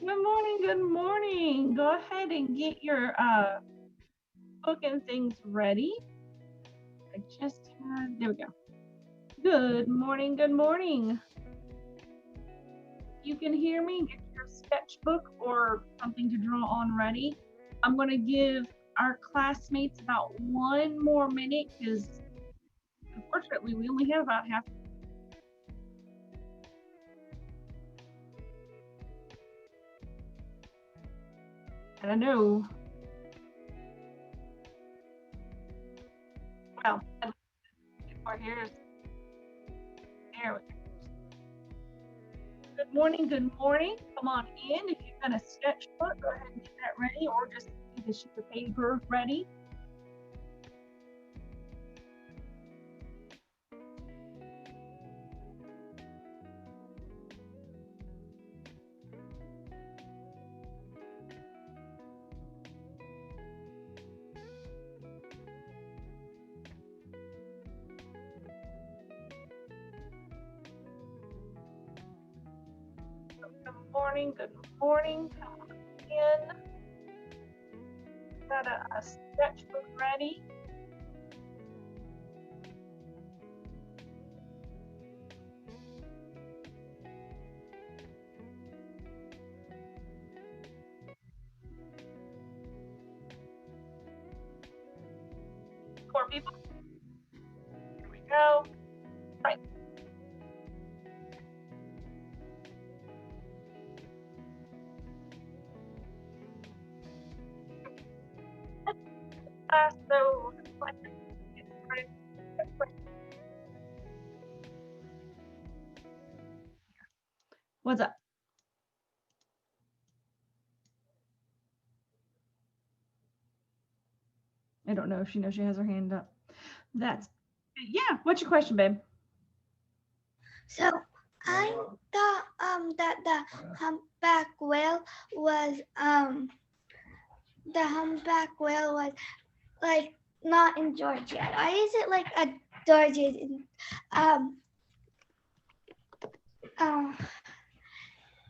Good morning, good morning. Go ahead and get your book and things ready. I just had, there we go. Good morning, good morning. You can hear me, get your sketchbook or something to draw on ready. I'm going to give our classmates about 1 more minute because unfortunately we only have about half. And I know, well, here's, there we go. Good morning, good morning. Come on in. If you've got a sketchbook, go ahead and get that ready or just get a sheet of paper ready. Good morning, good morning. Come on in. Got a sketchbook ready. Four people. Here we go. Right. So let's get started. What's up? I don't know if she knows she has her hand up. That's, yeah. What's your question, babe? So I thought that the humpback whale was like not in Georgia. Why is it like a Georgian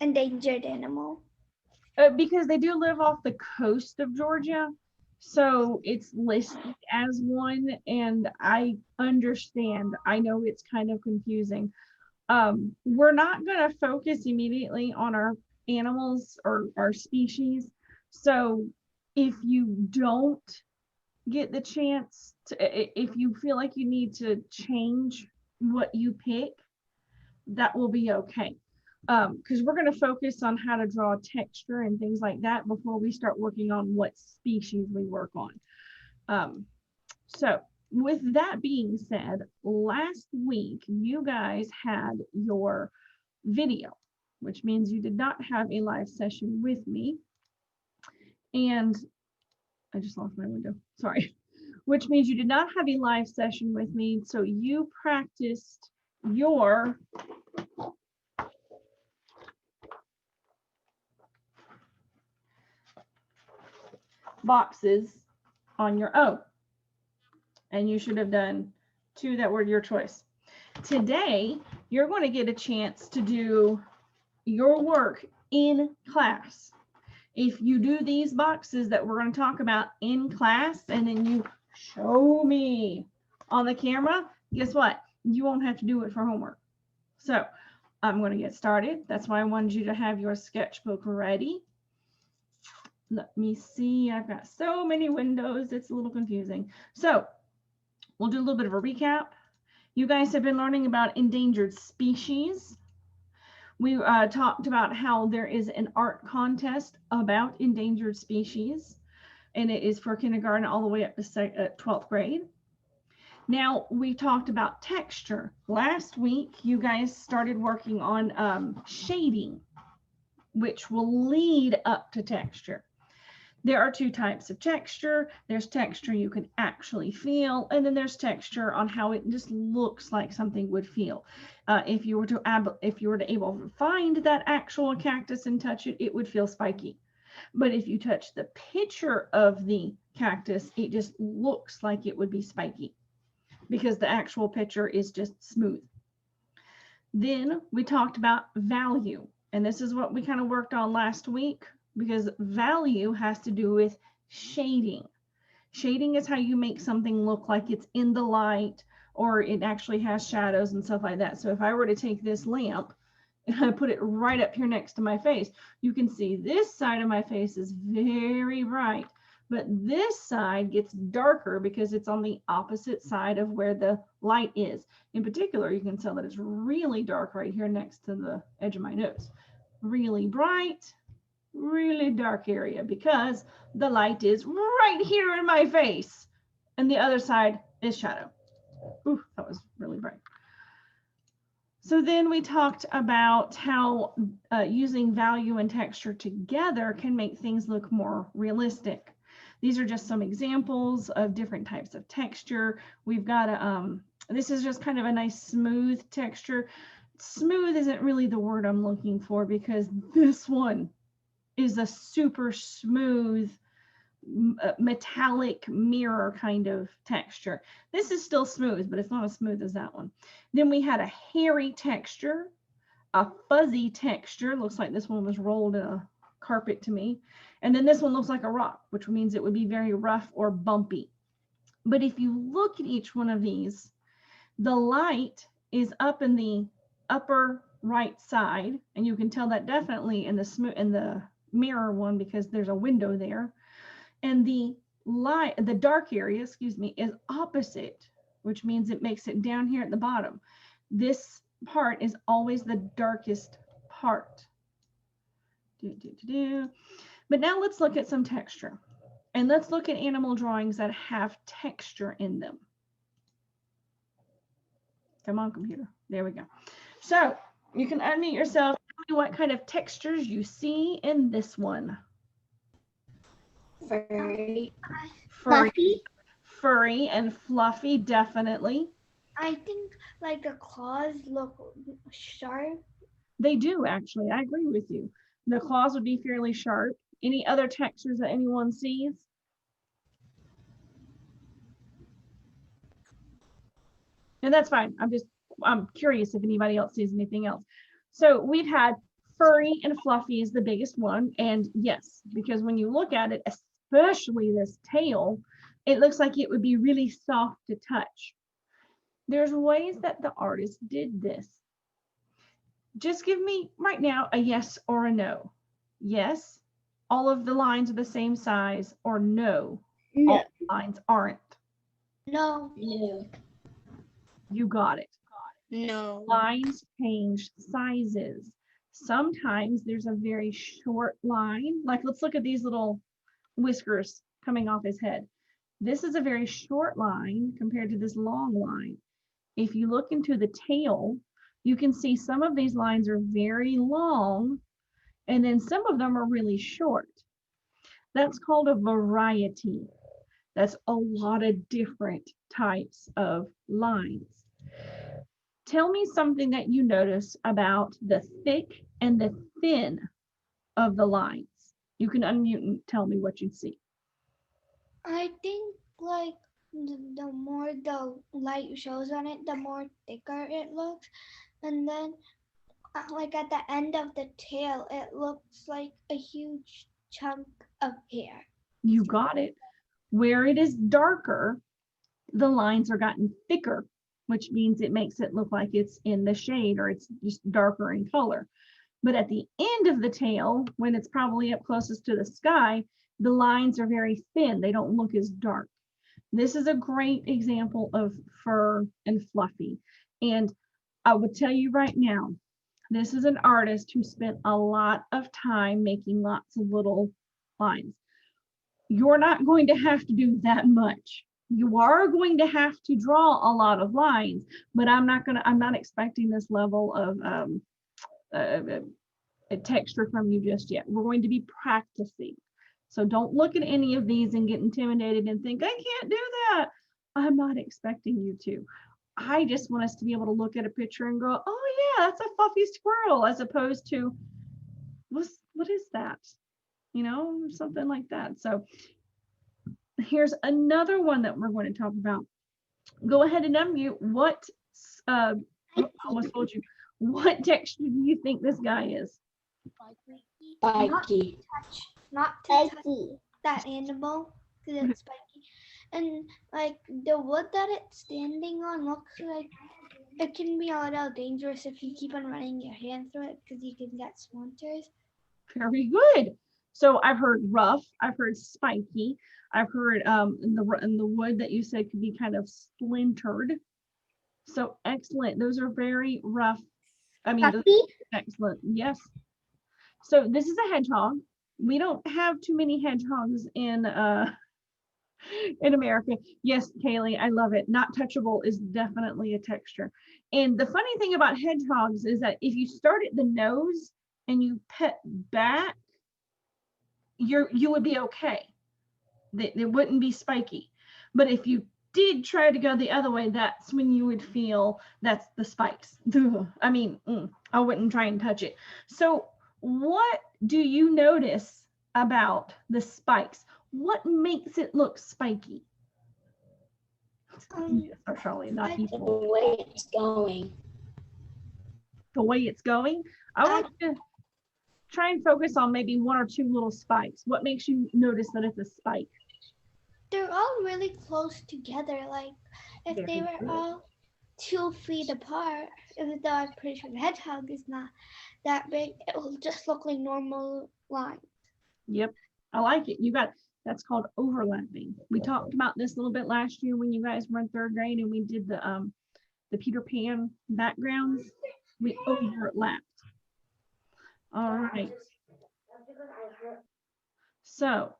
endangered animal? Because they do live off the coast of Georgia. So it's listed as one, and I understand. I know it's kind of confusing. We're not going to focus immediately on our animals or our species. So if you don't get the chance to, if you feel like you need to change what you pick, that will be okay. Because we're going to focus on how to draw texture and things like that before we start working on what species we work on. So with that being said, last week you guys had your video, which means you did not have a live session with me. And I just lost my window, sorry. Which means you did not have a live session with me. So you practiced your boxes on your own. And you should have done 2 that were your choice. Today, you're going to get a chance to do your work in class. If you do these boxes that we're going to talk about in class and then you show me on the camera, guess what? You won't have to do it for homework. So I'm going to get started. That's why I wanted you to have your sketchbook ready. Let me see. I've got so many windows. It's a little confusing. So we'll do a little bit of a recap. You guys have been learning about endangered species. We talked about how there is an art contest about endangered species, and it is for kindergarten all the way up to 12th grade. Now, we talked about texture. Last week, you guys started working on shading, which will lead up to texture. There are 2 types of texture. There's texture you can actually feel, and then there's texture on how it just looks like something would feel. If you were to able to find that actual cactus and touch it, it would feel spiky. But if you touch the picture of the cactus, it just looks like it would be spiky because the actual picture is just smooth. Then we talked about value. And this is what we kind of worked on last week, because value has to do with shading. Shading is how you make something look like it's in the light, or it actually has shadows and stuff like that. So if I were to take this lamp and I put it right up here next to my face, you can see this side of my face is very bright, but this side gets darker because it's on the opposite side of where the light is. In particular, you can tell that it's really dark right here next to the edge of my nose. Really bright, really dark area, because the light is right here in my face and the other side is shadow. Ooh, that was really bright. So then we talked about how using value and texture together can make things look more realistic. These are just some examples of different types of texture. We've got this is just kind of a nice smooth texture. Smooth isn't really the word I'm looking for, because this one is a super smooth metallic mirror kind of texture. This is still smooth, but it's not as smooth as that one. Then we had a hairy texture, a fuzzy texture. Looks like this one was rolled in a carpet to me. And then this one looks like a rock, which means it would be very rough or bumpy. But if you look at each one of these, the light is up in the upper right side, and you can tell that definitely in the mirror one, because there's a window there. And the dark area, excuse me, is opposite, which means it makes it down here at the bottom. This part is always the darkest part. But now let's look at some texture. And let's look at animal drawings that have texture in them. Come on, computer. There we go. So you can unmute yourself. Tell me what kind of textures you see in this one. Furry. Furry and fluffy, definitely. I think like the claws look sharp. They do, actually. I agree with you. The claws would be fairly sharp. Any other textures that anyone sees? And that's fine. I'm curious if anybody else sees anything else. So we've had furry and fluffy is the biggest one. And yes, because when you look at it, especially this tail, it looks like it would be really soft to touch. There's ways that the artist did this. Just give me right now a yes or a no. Yes, all of the lines are the same size, or no, No. all the lines aren't. No. No. You got it. No. Lines change sizes. Sometimes there's a very short line. Like, let's look at these little whiskers coming off his head. This is a very short line compared to this long line. If you look into the tail, you can see some of these lines are very long, and then some of them are really short. That's called a variety. That's a lot of different types of lines. Tell me something that you notice about the thick and the thin of the lines. You can unmute and tell me what you see. I think like the more the light shows on it, the more thicker it looks. And then like at the end of the tail, it looks like a huge chunk of hair. You got it. Where it is darker, the lines are gotten thicker, which means it makes it look like it's in the shade, or it's just darker in color. But at the end of the tail, when it's probably up closest to the sky, the lines are very thin. They don't look as dark. This is a great example of fur and fluffy. And I would tell you right now, this is an artist who spent a lot of time making lots of little lines. You're not going to have to do that much. You are going to have to draw a lot of lines, but I'm not expecting this level of a texture from you just yet. We're going to be practicing. So don't look at any of these and get intimidated and think, I can't do that. I'm not expecting you to. I just want us to be able to look at a picture and go, oh yeah, that's a fluffy squirrel, as opposed to, what is that? You know, something like that. So here's another one that we're going to talk about. Go ahead and unmute. What, I almost told you, what texture do you think this guy is? Spiky. Not to touch Spiky. that animal because it's spiky. And like the wood that it's standing on looks like it can be a little dangerous if you keep on running your hand through it because you can get splinters. Very good. So I've heard rough, I've heard spiky, I've heard in the wood that you said could be kind of splintered. So excellent. Those are very rough. I mean, excellent. Yes. So this is a hedgehog. We don't have too many hedgehogs in America. Yes, Kaylee, I love it. Not touchable is definitely a texture. And the funny thing about hedgehogs is that if you start at the nose and you pet back, you would be okay. It wouldn't be spiky. But if you did try to go the other way, that's when you would feel that's the spikes. I mean, I wouldn't try and touch it. So what do you notice about the spikes? What makes it look spiky? Or Charlie, not The way it's going. The way it's going. I want you to try and focus on maybe one or two little spikes. What makes you notice that it's a spike? They're all really close together. Like if they were all 2 feet apart, even though I'm pretty sure the hedgehog is not that big, it will just look like normal lines. Yep, I like it. That's called overlapping. We talked about this a little bit last year when you guys were in 3rd grade and we did the Peter Pan backgrounds. We overlapped. All right. So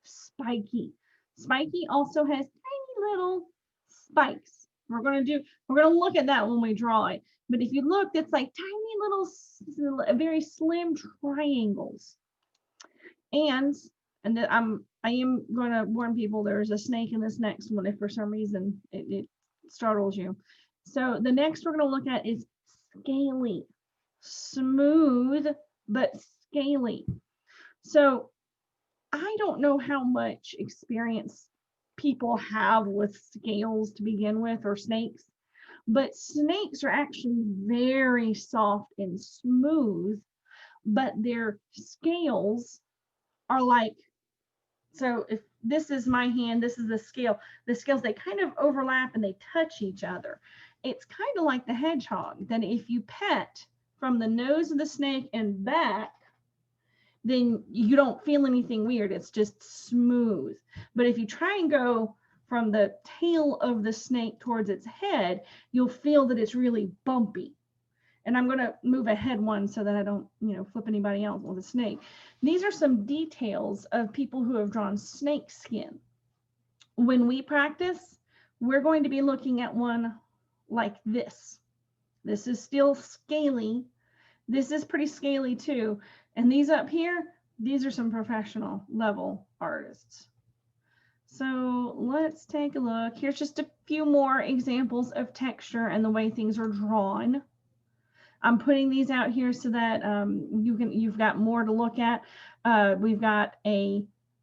spiky. Spiky also has tiny little spikes. We're going to look at that when we draw it. But if you look, it's like tiny little, very slim triangles. And I am going to warn people there's a snake in this next one if for some reason it startles you. So the next we're going to look at is scaly. Smooth, but scaly. So I don't know how much experience people have with scales to begin with, or snakes, but snakes are actually very soft and smooth, but their scales are like, so if this is my hand, this is the scales, they kind of overlap and they touch each other. It's kind of like the hedgehog, that if you pet from the nose of the snake and back, then you don't feel anything weird. It's just smooth. But if you try and go from the tail of the snake towards its head, you'll feel that it's really bumpy. And I'm going to move ahead one so that I don't, flip anybody else with a snake. These are some details of people who have drawn snake skin. When we practice, we're going to be looking at one like this. This is still scaly. This is pretty scaly too. And these up here, these are some professional level artists. So let's take a look. Here's just a few more examples of texture and the way things are drawn. I'm putting these out here so that you've got more to look at. We've got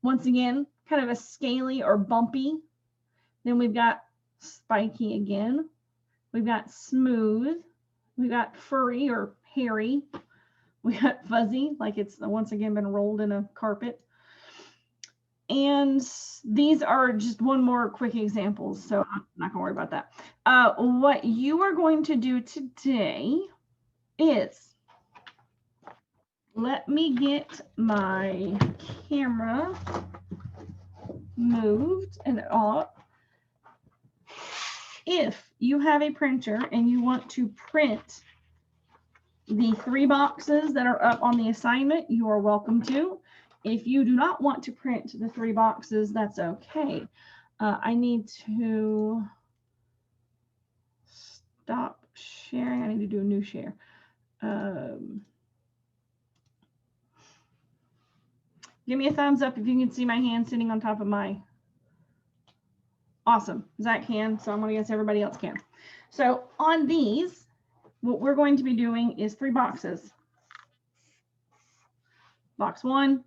once again, kind of a scaly or bumpy. Then we've got spiky again. We've got smooth. We've got furry or hairy. We got fuzzy, like it's once again been rolled in a carpet. And these are just one more quick examples, so I'm not gonna worry about that. What you are going to do today is, let me get my camera moved and off. If you have a printer and you want to print the 3 boxes that are up on the assignment, you are welcome to. If you do not want to print the 3 boxes, that's okay. I need to stop sharing. I need to do a new share. Give me a thumbs up if you can see my hand sitting on top of my. Awesome. Zach can, so I'm going to guess everybody else can. So on these, what we're going to be doing is 3 boxes. Box 1,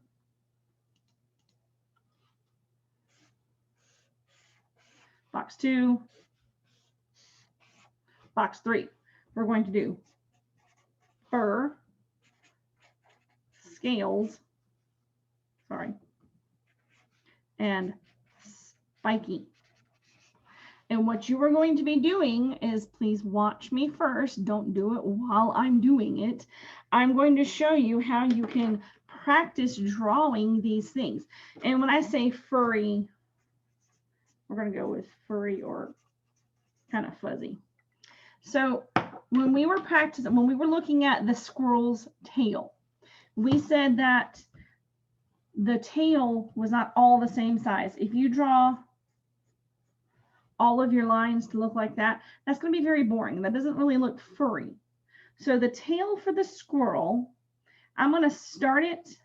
box 2, box 3. We're going to do fur, scales, sorry, and spiky. And what you are going to be doing is, please watch me first. Don't do it while I'm doing it. I'm going to show you how you can practice drawing these things. And when I say furry, we're going to go with furry or kind of fuzzy. So when we were practicing, when we were looking at the squirrel's tail, we said that the tail was not all the same size. If you draw all of your lines to look like that, that's going to be very boring. That doesn't really look furry. So the tail for the squirrel, I'm going to start it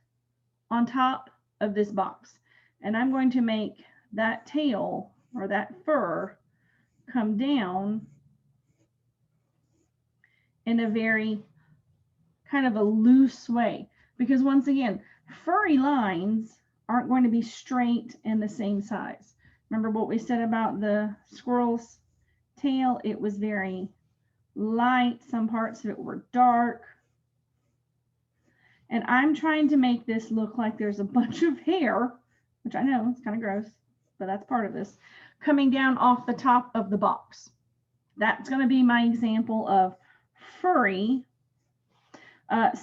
on top of this box, and I'm going to make that tail or that fur come down in a very kind of a loose way, because once again, furry lines aren't going to be straight and the same size. Remember what we said about the squirrel's tail? It was very light. Some parts of it were dark. And I'm trying to make this look like there's a bunch of hair, which I know it's kind of gross, but that's part of this, coming down off the top of the box. That's going to be my example of furry.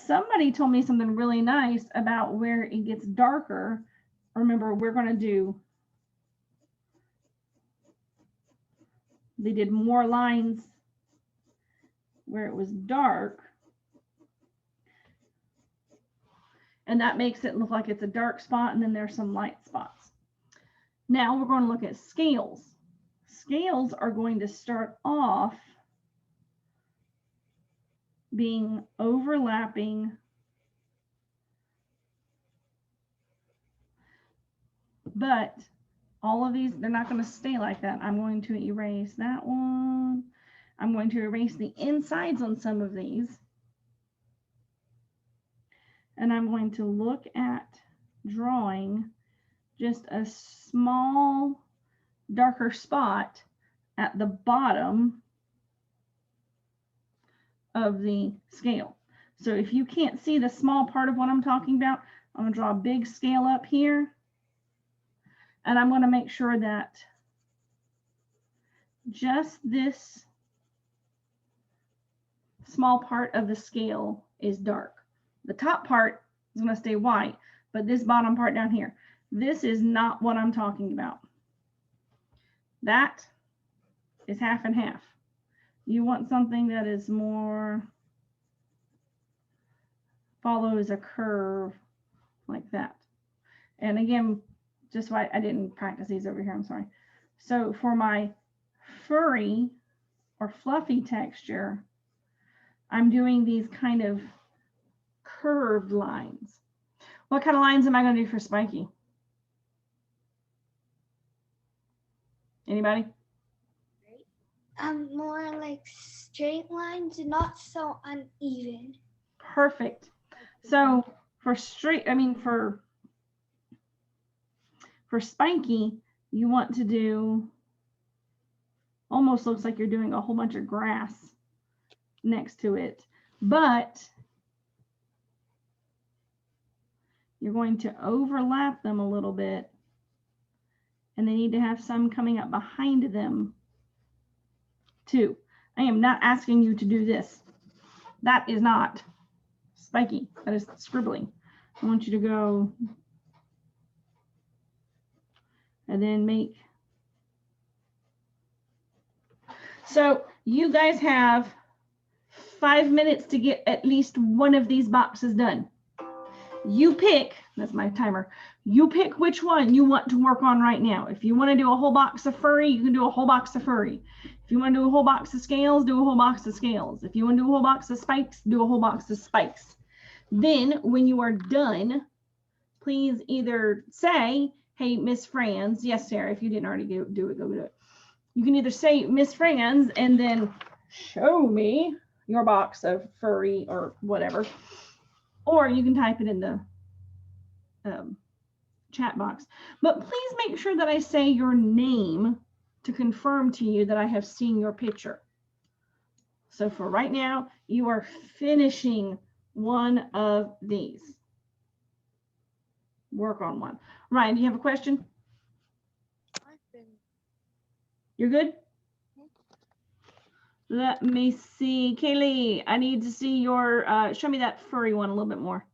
Somebody told me something really nice about where it gets darker. Remember, we're going to do, they did more lines where it was dark, and that makes it look like it's a dark spot, and then there's some light spots. Now we're going to look at scales. Scales are going to start off being overlapping, but all of these, they're not going to stay like that. I'm going to erase that one. I'm going to erase the insides on some of these. And I'm going to look at drawing just a small darker spot at the bottom of the scale. So if you can't see the small part of what I'm talking about, I'm going to draw a big scale up here. And I'm going to make sure that just this small part of the scale is dark. The top part is going to stay white, but this bottom part down here, this is not what I'm talking about. That is half and half. You want something that is more, follows a curve like that. And again, just why I didn't practice these over here, I'm sorry. So for my furry or fluffy texture, I'm doing these kind of curved lines. What kind of lines am I going to do for spiky? Anybody? More like straight lines, not so uneven. Perfect. So for straight, I mean for spiky, you want to do, almost looks like you're doing a whole bunch of grass next to it, but you're going to overlap them a little bit, and they need to have some coming up behind them too. I am not asking you to do this. That is not spiky. That is scribbling. I want you to go and then make. So you guys have 5 minutes to get at least one of these boxes done. You pick, that's my timer, you pick which one you want to work on right now. If you want to do a whole box of furry, you can do a whole box of furry. If you want to do a whole box of scales, do a whole box of scales. If you want to do a whole box of spikes, do a whole box of spikes. Then when you are done, please either say, hey, Miss Franz, yes, Sarah, if you didn't already do it, go do it. You can either say Miss Franz and then show me your box of furry or whatever, or you can type it in the chat box. But please make sure that I say your name to confirm to you that I have seen your picture. So for right now, you are finishing one of these. work on one. Ryan, do you have a question? You're good? Let me see. Kaylee, I need to see your, show me that furry one a little bit more.